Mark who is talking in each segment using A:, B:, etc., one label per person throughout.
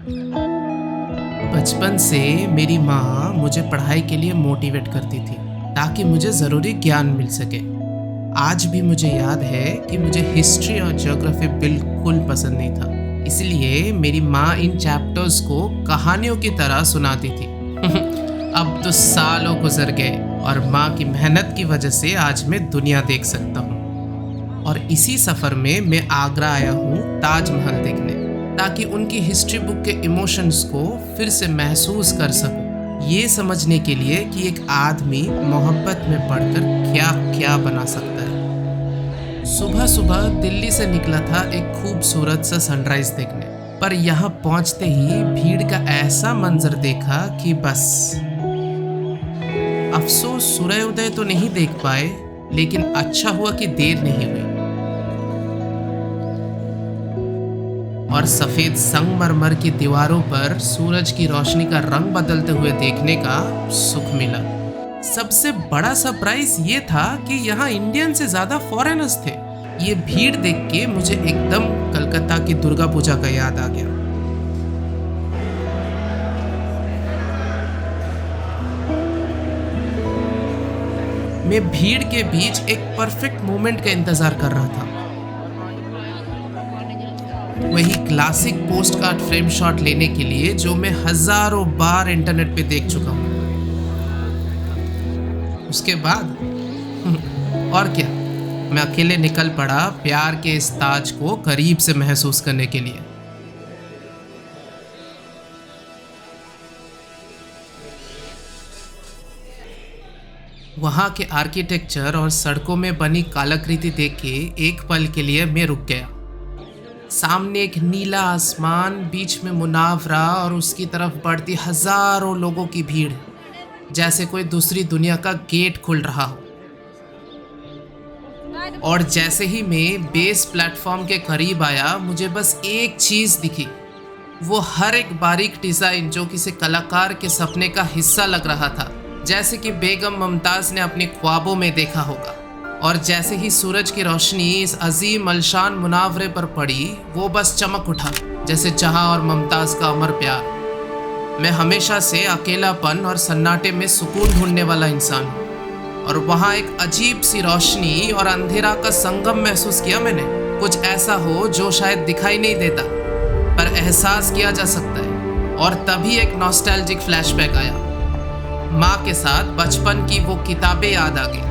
A: बचपन से मेरी माँ मुझे पढ़ाई के लिए मोटिवेट करती थी ताकि मुझे ज़रूरी ज्ञान मिल सके। आज भी मुझे याद है कि मुझे हिस्ट्री और ज्योग्राफी बिल्कुल पसंद नहीं था, इसलिए मेरी माँ इन चैप्टर्स को कहानियों की तरह सुनाती थी। अब तो सालों गुजर गए और माँ की मेहनत की वजह से आज मैं दुनिया देख सकता हूँ। और इसी सफ़र में मैं आगरा आया हूँ ताजमहल देखने, ताकि उनकी हिस्ट्री बुक के इमोशंस को फिर से महसूस कर सकूं, ये समझने के लिए कि एक आदमी मोहब्बत में पढ़कर क्या क्या बना सकता है। सुबह सुबह दिल्ली से निकला था एक खूबसूरत सा सनराइज देखने, पर यहाँ पहुँचते ही भीड़ का ऐसा मंजर देखा कि बस। अफसोस सूर्योदय तो नहीं देख पाए, लेकिन अच्छा हुआ कि देर नहीं हुई और सफेद संगमरमर की दीवारों पर सूरज की रोशनी का रंग बदलते हुए देखने का सुख मिला। सबसे बड़ा सरप्राइज ये था कि यहाँ इंडियन से ज्यादा फॉरेनर्स थे। ये भीड़ देख के मुझे एकदम कलकत्ता की दुर्गा पूजा का याद आ गया। मैं भीड़ के बीच एक परफेक्ट मोमेंट का इंतजार कर रहा था, वही classic post card frame shot लेने के लिए जो मैं हजारों बार इंटरनेट पे देख चुका हूँ। उसके बाद और क्या, मैं अकेले निकल पड़ा प्यार के इस ताज को करीब से महसूस करने के लिए। वहाँ के आर्किटेक्चर और सड़कों में बनी कलाकृति देख के एक पल के लिए मैं रुक गया। सामने एक नीला आसमान, बीच में मुनावरा और उसकी तरफ बढ़ती हजारों लोगों की भीड़, जैसे कोई दूसरी दुनिया का गेट खुल रहा हो। और जैसे ही मैं बेस प्लेटफॉर्म के करीब आया, मुझे बस एक चीज दिखी, वो हर एक बारीक डिजाइन जो किसी कलाकार के सपने का हिस्सा लग रहा था, जैसे कि बेगम मुमताज ने अपने ख्वाबों में देखा होगा। और जैसे ही सूरज की रोशनी इस अजीम अलशान मुनावरे पर पड़ी, वो बस चमक उठा, जैसे जहां और मुमताज का अमर प्यार। मैं हमेशा से अकेलापन और सन्नाटे में सुकून ढूंढने वाला इंसान हूँ, और वहाँ एक अजीब सी रोशनी और अंधेरा का संगम महसूस किया मैंने। कुछ ऐसा हो जो शायद दिखाई नहीं देता, पर एहसास किया जा सकता है। और तभी एक नॉस्टैल्जिक फ्लैशबैक आया। माँ के साथ बचपन की वो किताबें याद आ गई,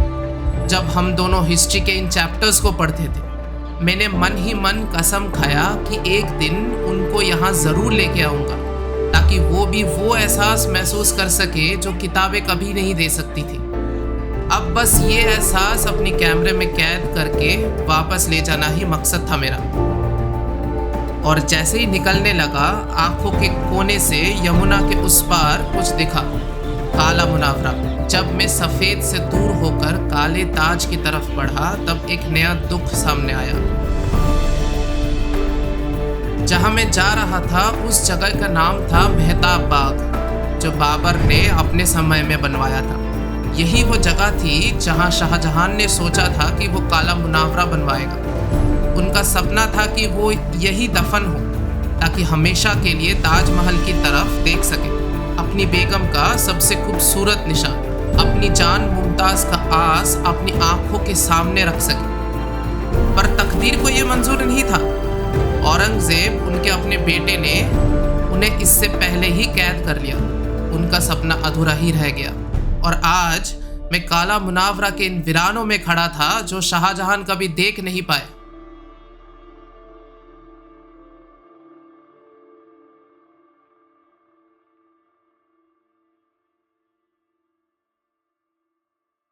A: जब हम दोनों हिस्ट्री के इन चैप्टर्स को पढ़ते थे। मैंने मन ही मन कसम खाया कि एक दिन उनको यहाँ ज़रूर लेके आऊँगा, ताकि वो भी वो एहसास महसूस कर सके जो किताबें कभी नहीं दे सकती थी। अब बस ये एहसास अपनी कैमरे में कैद करके वापस ले जाना ही मकसद था मेरा। और जैसे ही निकलने लगा, आंखों के कोने से यमुना के उस पार कुछ दिखा, काला मुनावरा। जब मैं सफ़ेद से दूर होकर काले ताज की तरफ बढ़ा, तब एक नया दुख सामने आया। जहां मैं जा रहा था उस जगह का नाम था मेहताब बाग, जो बाबर ने अपने समय में बनवाया था। यही वो जगह थी जहां शाहजहां ने सोचा था कि वो काला मुनावरा बनवाएगा। उनका सपना था कि वो यही दफन हो, ताकि हमेशा के लिए ताजमहल की तरफ देख सके, अपनी बेगम का सबसे खूबसूरत निशान, अपनी जान मुमताज का आस अपनी आंखों के सामने रख सके। पर तकदीर को यह मंजूर नहीं था। औरंगजेब, उनके अपने बेटे ने उन्हें इससे पहले ही कैद कर लिया। उनका सपना अधूरा ही रह गया। और आज मैं काला मुनावरा के इन वीरानों में खड़ा था जो शाहजहां कभी देख नहीं पाए।